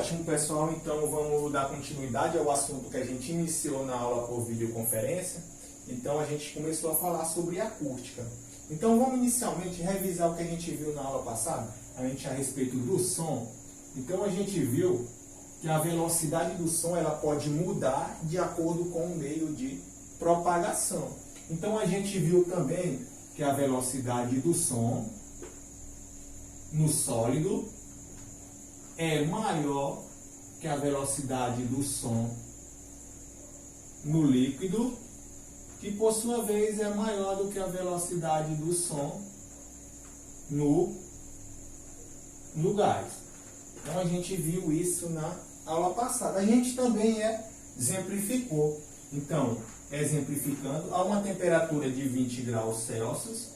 Ótimo, pessoal. Então, vamos dar continuidade ao assunto que a gente iniciou na aula por videoconferência. Então, a gente começou a falar sobre acústica. Então, vamos inicialmente revisar o que a gente viu na aula passada, a respeito do som. Então, a gente viu que a velocidade do som ela pode mudar de acordo com o meio de propagação. Então, a gente viu também que a velocidade do som no sólido é maior que a velocidade do som no líquido, que por sua vez é maior do que a velocidade do som no gás. Então a gente viu isso na aula passada. A gente também exemplificou. Então, exemplificando, a uma temperatura de 20 graus Celsius,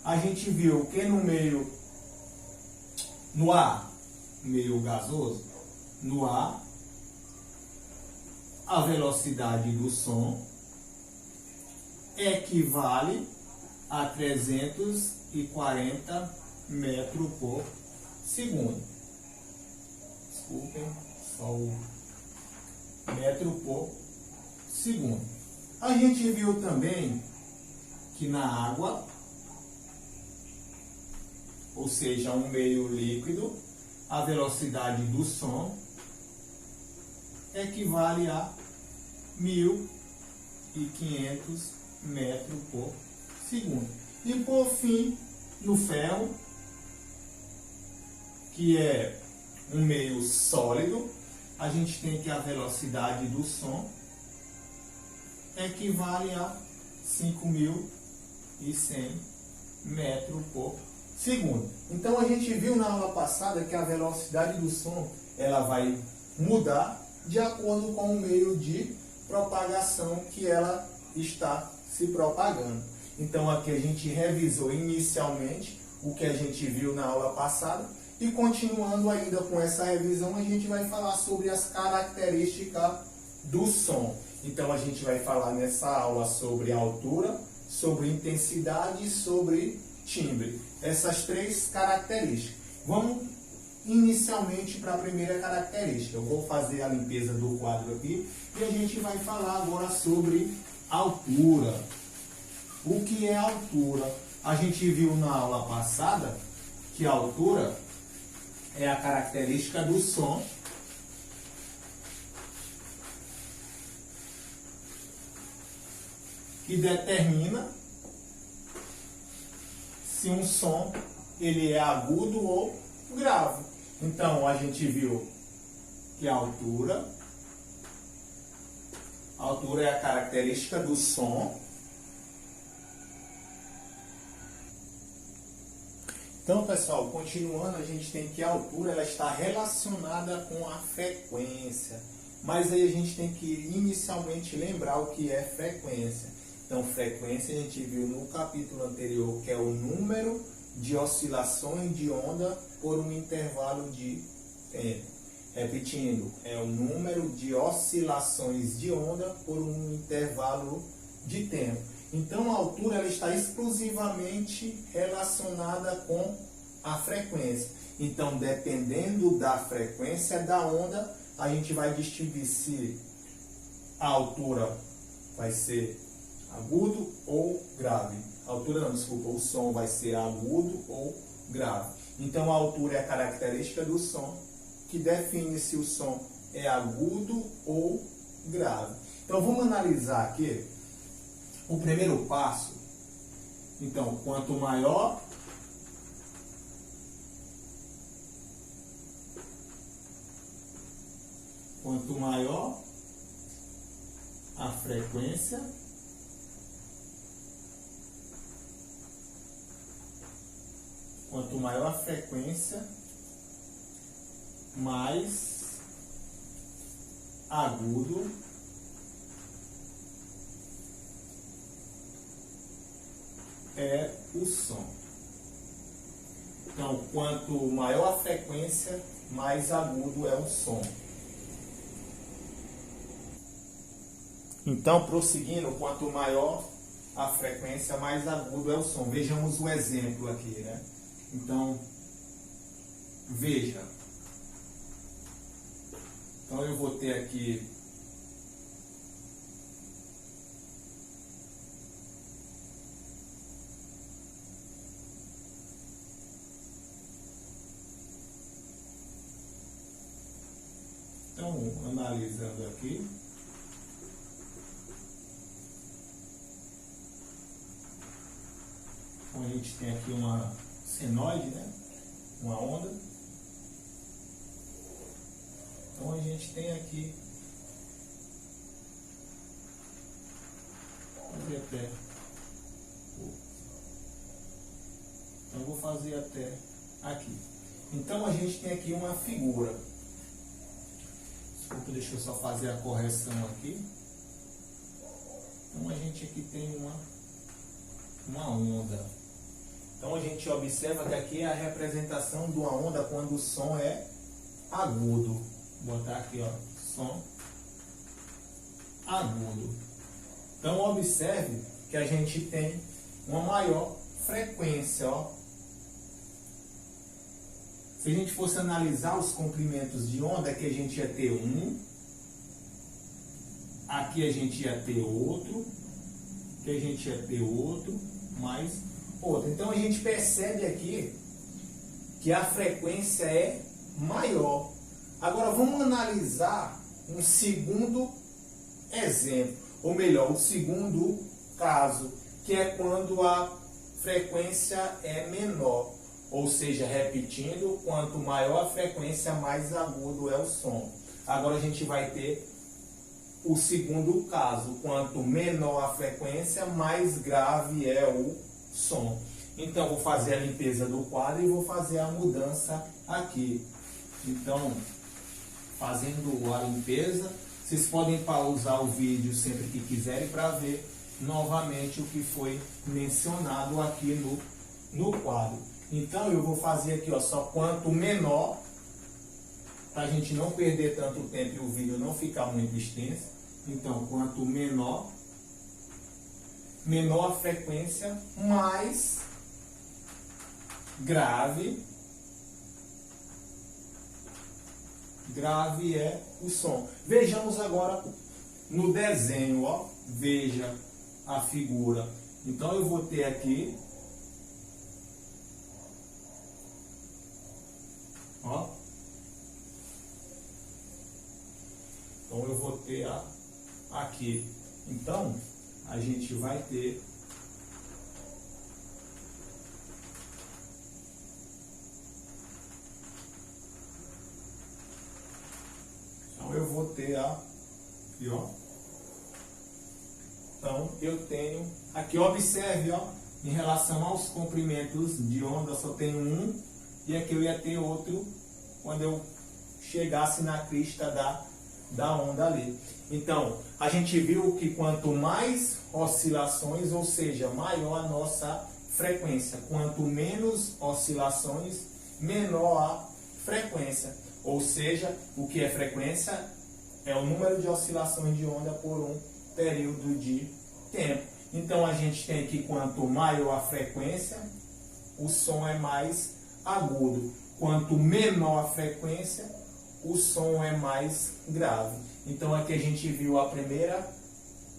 a gente viu que no ar, meio gasoso, no ar, a velocidade do som equivale a 340 metros por segundo. Desculpem, só o metro por segundo. A gente viu também que na água, ou seja, um meio líquido, a velocidade do som equivale a 1.500 metros por segundo. E por fim, no ferro, que é um meio sólido, a gente tem que a velocidade do som equivale a 5.100 metros por segundo. Então a gente viu na aula passada que a velocidade do som ela vai mudar de acordo com o meio de propagação que ela está se propagando. Então aqui a gente revisou inicialmente o que a gente viu na aula passada e continuando ainda com essa revisão a gente vai falar sobre as características do som. Então a gente vai falar nessa aula sobre altura, sobre intensidade e sobre timbre. Essas três características. Vamos inicialmente para a primeira característica. Eu vou fazer a limpeza do quadro aqui e a gente vai falar agora sobre altura. O que é altura? A gente viu na aula passada que a altura é a característica do som que determina se um som ele é agudo ou grave. Então a gente viu que a altura é a característica do som. Então, pessoal, continuando, a gente tem que a altura ela está relacionada com a frequência. Mas aí a gente tem que inicialmente lembrar o que é frequência. Então, frequência a gente viu no capítulo anterior, que é o número de oscilações de onda por um intervalo de tempo. Repetindo, é o número de oscilações de onda por um intervalo de tempo. Então, a altura ela está exclusivamente relacionada com a frequência. Então, dependendo da frequência da onda, a gente vai distinguir se a altura vai ser agudo ou grave. O som vai ser agudo ou grave. Então a altura é a característica do som que define se o som é agudo ou grave. Então vamos analisar aqui o primeiro passo. Então, quanto maior a frequência, mais agudo é o som. Então, quanto maior a frequência, mais agudo é o som. Então, prosseguindo, quanto maior a frequência, mais agudo é o som. Vejamos o exemplo aqui, né? Então, veja. Então eu vou ter aqui analisando aqui. Então a gente tem aqui uma senoide, né? Uma onda. Então a gente tem aqui então eu vou fazer até aqui. Então a gente tem aqui uma figura. Desculpa, deixa eu só fazer a correção aqui. Então a gente aqui tem uma onda. Então a gente observa que aqui é a representação de uma onda quando o som é agudo. Vou botar aqui, ó, som agudo. Então observe que a gente tem uma maior frequência, ó. Se a gente fosse analisar os comprimentos de onda, aqui a gente ia ter um, aqui a gente ia ter outro, aqui a gente ia ter outro, mais outro. Então a gente percebe aqui que a frequência é maior. Agora vamos analisar um segundo exemplo, ou melhor, o segundo caso, que é quando a frequência é menor. Ou seja, repetindo, quanto maior a frequência, mais agudo é o som. Agora a gente vai ter o segundo caso, quanto menor a frequência, mais grave é o som. Então vou fazer a limpeza do quadro e vou fazer a mudança aqui. Então, fazendo a limpeza, vocês podem pausar o vídeo sempre que quiserem para ver novamente o que foi mencionado aqui no quadro. Então eu vou fazer aqui, ó, só quanto menor, para a gente não perder tanto tempo e o vídeo não ficar muito extenso. Então, quanto menor a frequência, mais grave é o som. Vejamos agora no desenho, ó, veja a figura. Então eu vou ter aqui, ó, então eu vou ter aqui. Então a gente vai ter eu vou ter aqui, ó. Então eu tenho aqui, observe, ó, em relação aos comprimentos de onda, só tenho um, e aqui eu ia ter outro quando eu chegasse na crista da onda ali. Então a gente viu que quanto mais oscilações, ou seja, maior a nossa frequência, quanto menos oscilações, menor a frequência. Ou seja, o que é frequência é o número de oscilações de onda por um período de tempo. Então a gente tem que quanto maior a frequência, o som é mais agudo. Quanto menor a frequência, o som é mais grave. Então aqui a gente viu a primeira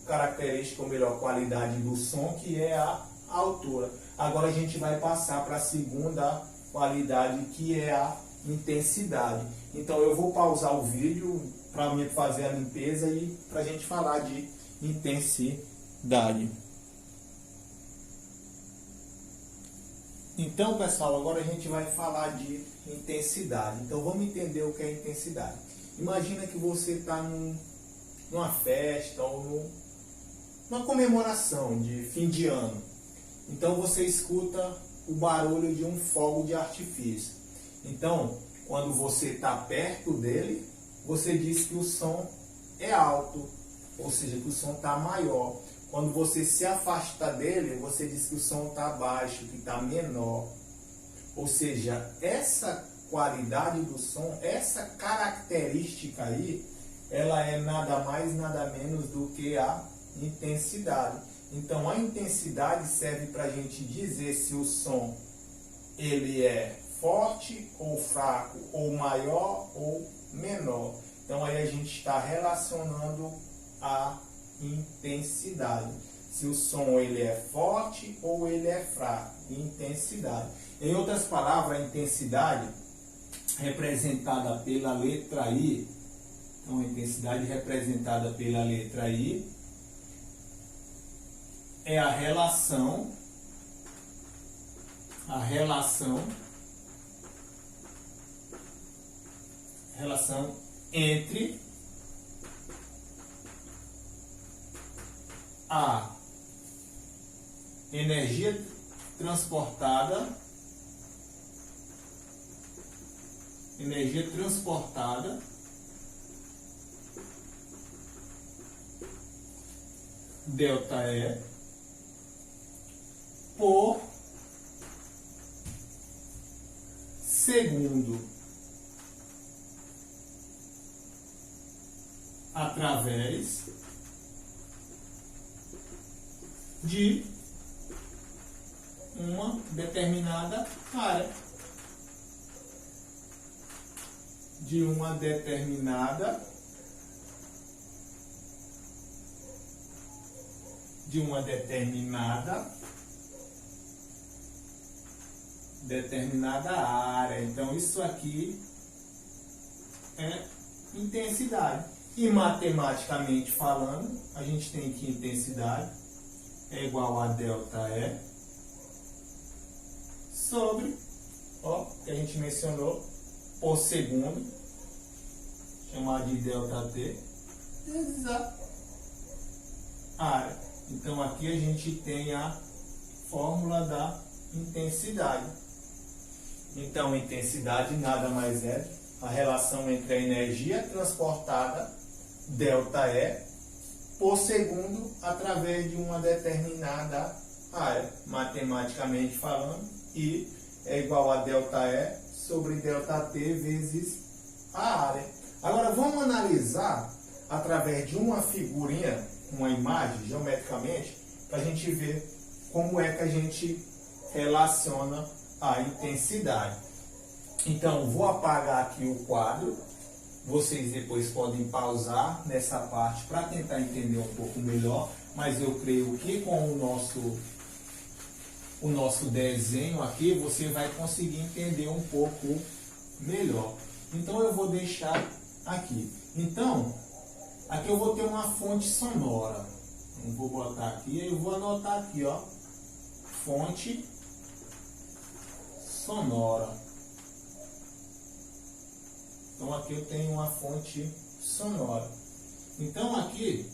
característica, ou melhor, qualidade do som, que é a altura. Agora a gente vai passar para a segunda qualidade, que é a intensidade. Então eu vou pausar o vídeo para mim fazer a limpeza e para a gente falar de intensidade. Então, pessoal, agora a gente vai falar de intensidade. Então vamos entender o que é intensidade. Imagina que você está numa festa ou numa comemoração de fim de ano. Então você escuta o barulho de um fogo de artifício. Então, quando você está perto dele, você diz que o som é alto, ou seja, que o som está maior. Quando você se afasta dele, você diz que o som está baixo, que está menor. Ou seja, essa qualidade do som, essa característica aí, ela é nada mais, nada menos do que a intensidade. Então, a intensidade serve para a gente dizer se o som ele é forte ou fraco, ou maior ou menor. Então aí a gente está relacionando a intensidade. Se o som ele é forte ou ele é fraco. Intensidade. Em outras palavras, a intensidade representada pela letra I. Então a intensidade representada pela letra I é a relação entre a energia transportada ΔE por segundo através de uma determinada área. De uma determinada área. Então isso aqui é intensidade. E matematicamente falando, a gente tem que intensidade é igual a ΔE sobre, que a gente mencionou, por segundo, chamado de ΔT, vezes a área. Então aqui a gente tem a fórmula da intensidade. Então intensidade nada mais é a relação entre a energia transportada, ΔE, por segundo através de uma determinada área, matematicamente falando, I é igual a ΔE sobre ΔT vezes a área. Agora vamos analisar através de uma figurinha, uma imagem, geometricamente, para a gente ver como é que a gente relaciona a intensidade. Então, vou apagar aqui o quadro. Vocês depois podem pausar nessa parte para tentar entender um pouco melhor, mas eu creio que com o nosso desenho aqui, você vai conseguir entender um pouco melhor. Então eu vou deixar aqui. Então, aqui eu vou ter uma fonte sonora. Eu vou botar aqui, eu vou anotar aqui, fonte sonora. Então aqui eu tenho uma fonte sonora. Então aqui,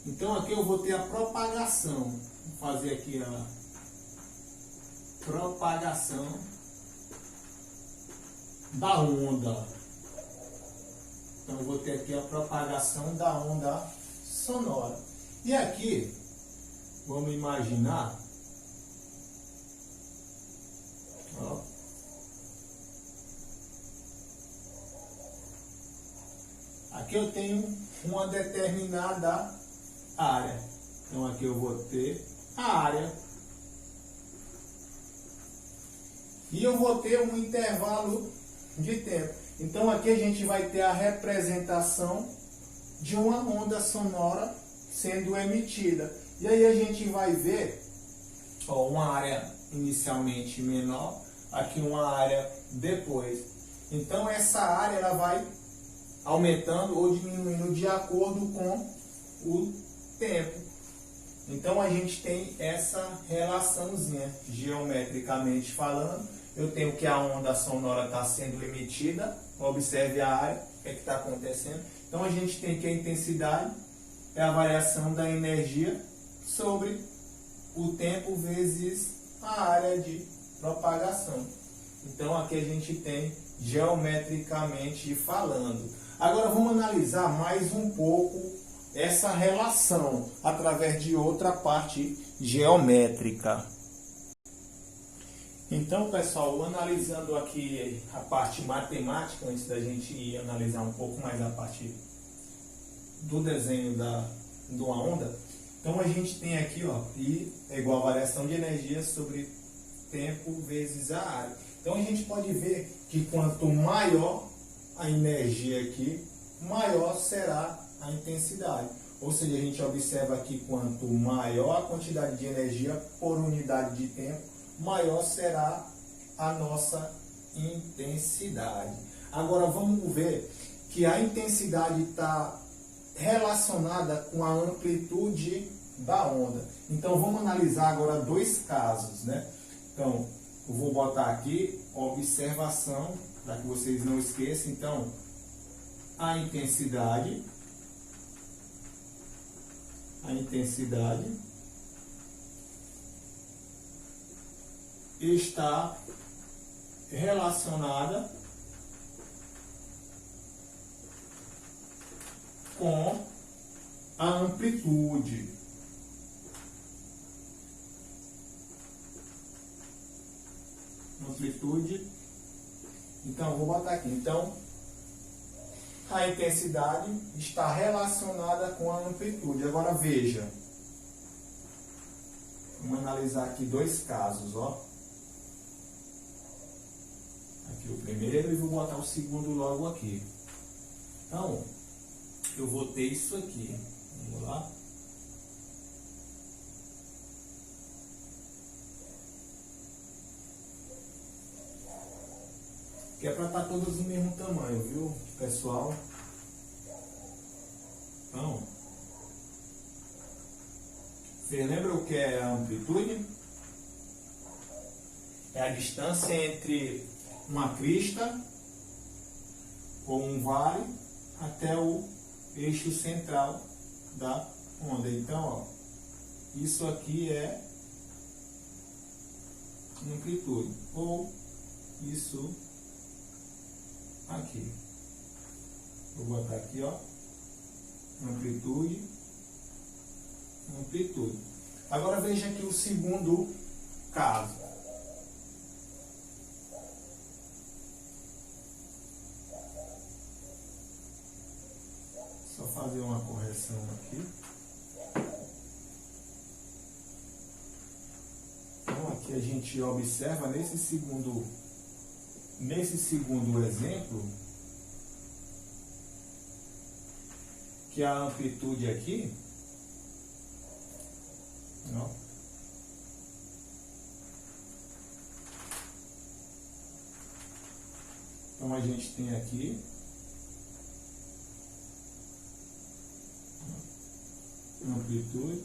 então aqui eu vou ter a propagação. Vou fazer aqui a propagação da onda. Então eu vou ter aqui a propagação da onda sonora. E aqui, vamos imaginar, aqui eu tenho uma determinada área. Então aqui eu vou ter a área. E eu vou ter um intervalo de tempo. Então aqui a gente vai ter a representação de uma onda sonora sendo emitida. E aí a gente vai ver uma área inicialmente menor, aqui uma área depois. Então essa área ela vai aumentando ou diminuindo de acordo com o tempo. Então a gente tem essa relaçãozinha, geometricamente falando. Eu tenho que a onda sonora está sendo emitida, observe a área, o que está acontecendo. Então a gente tem que a intensidade é a variação da energia sobre o tempo vezes a área de propagação. Então aqui a gente tem geometricamente falando. Agora vamos analisar mais um pouco essa relação através de outra parte geométrica. Então, pessoal, analisando aqui a parte matemática, antes da gente ir analisar um pouco mais a parte do desenho de uma onda, então a gente tem aqui, I é igual a variação de energia sobre tempo vezes a área. Então a gente pode ver que quanto maior a energia aqui, maior será a intensidade. Ou seja, a gente observa que quanto maior a quantidade de energia por unidade de tempo, maior será a nossa intensidade. Agora vamos ver que a intensidade está relacionada com a amplitude da onda. Então vamos analisar agora dois casos, né? Então eu vou botar aqui observação para que vocês não esqueçam. Então a intensidade está relacionada com a amplitude. Então, vou botar aqui. Então, a intensidade está relacionada com a amplitude. Agora, veja. Vamos analisar aqui dois casos, ó. Aqui o primeiro e vou botar o segundo logo aqui. Então, eu vou ter isso aqui. Vamos lá. Que é para estar todas do mesmo tamanho, viu, pessoal? Então, você lembra o que é a amplitude? É a distância entre uma crista ou um vale até o eixo central da onda. Então, ó, isso aqui é amplitude, ou isso aqui. Vou botar aqui, ó, amplitude. Agora veja aqui o segundo caso. Só fazer uma correção aqui. Então aqui a gente observa nesse segundo exemplo que a amplitude aqui, ó, então a gente tem aqui amplitude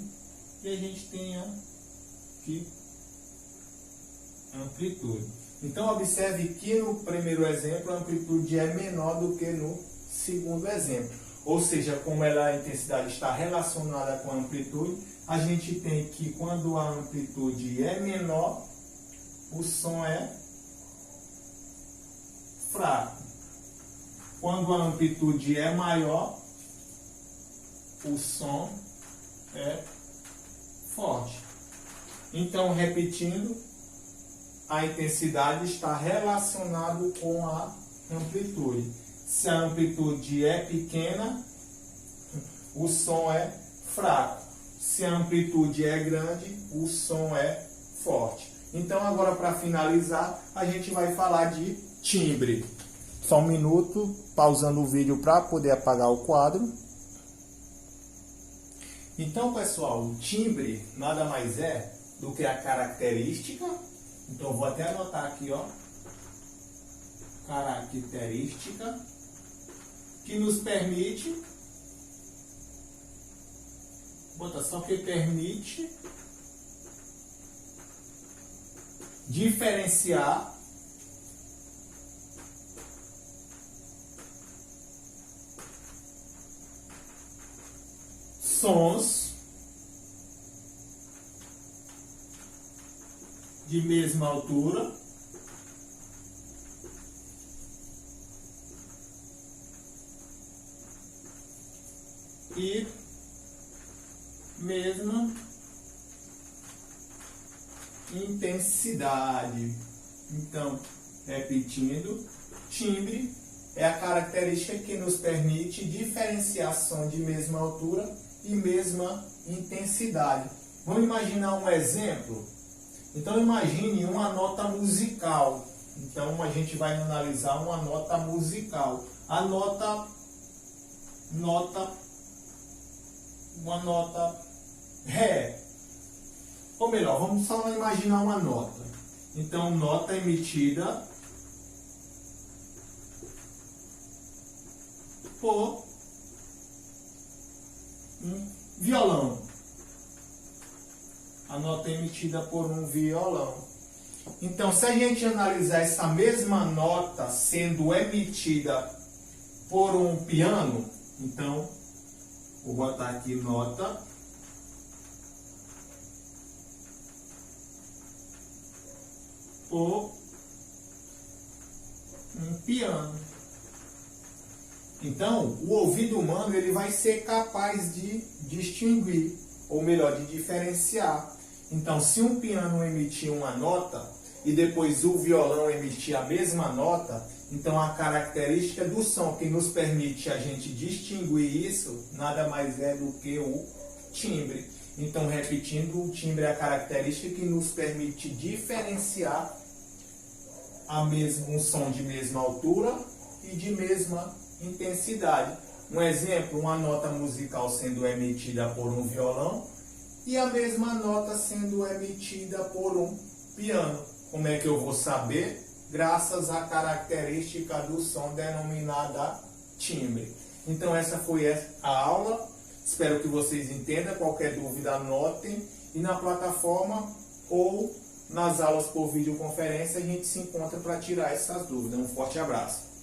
e a gente tem aqui amplitude. Então observe que no primeiro exemplo a amplitude é menor do que no segundo exemplo. Ou seja, como a intensidade está relacionada com a amplitude, a gente tem que quando a amplitude é menor, o som é fraco. Quando a amplitude é maior, o som é forte. Então, repetindo, a intensidade está relacionada com a amplitude. Se a amplitude é pequena, o som é fraco. Se a amplitude é grande, o som é forte. Então, agora para finalizar, a gente vai falar de timbre. Só um minuto, pausando o vídeo para poder apagar o quadro. Então, pessoal, o timbre nada mais é do que a característica. Então, vou até anotar aqui, ó. Característica que nos permite, bota só que permite diferenciar sons de mesma altura e mesma intensidade. Então, repetindo, timbre é a característica que nos permite diferenciação de mesma altura e mesma intensidade. Vamos imaginar um exemplo. Então imagine uma nota musical. Então a gente vai analisar uma nota musical. A uma nota Ré. Ou melhor, vamos só imaginar uma nota. Então, nota emitida por um violão. A nota emitida por um violão. Então, se a gente analisar essa mesma nota sendo emitida por um piano, então, vou botar aqui nota por um piano. Então, o ouvido humano ele vai ser capaz de distinguir, ou melhor, de diferenciar. Então, se um piano emitir uma nota e depois o violão emitir a mesma nota, então a característica do som que nos permite a gente distinguir isso, nada mais é do que o timbre. Então, repetindo, o timbre é a característica que nos permite diferenciar um som de mesma altura e de mesma intensidade. Um exemplo, uma nota musical sendo emitida por um violão e a mesma nota sendo emitida por um piano. Como é que eu vou saber? Graças à característica do som denominada timbre. Então essa foi a aula. Espero que vocês entendam. Qualquer dúvida, anotem. E na plataforma ou nas aulas por videoconferência a gente se encontra para tirar essas dúvidas. Um forte abraço.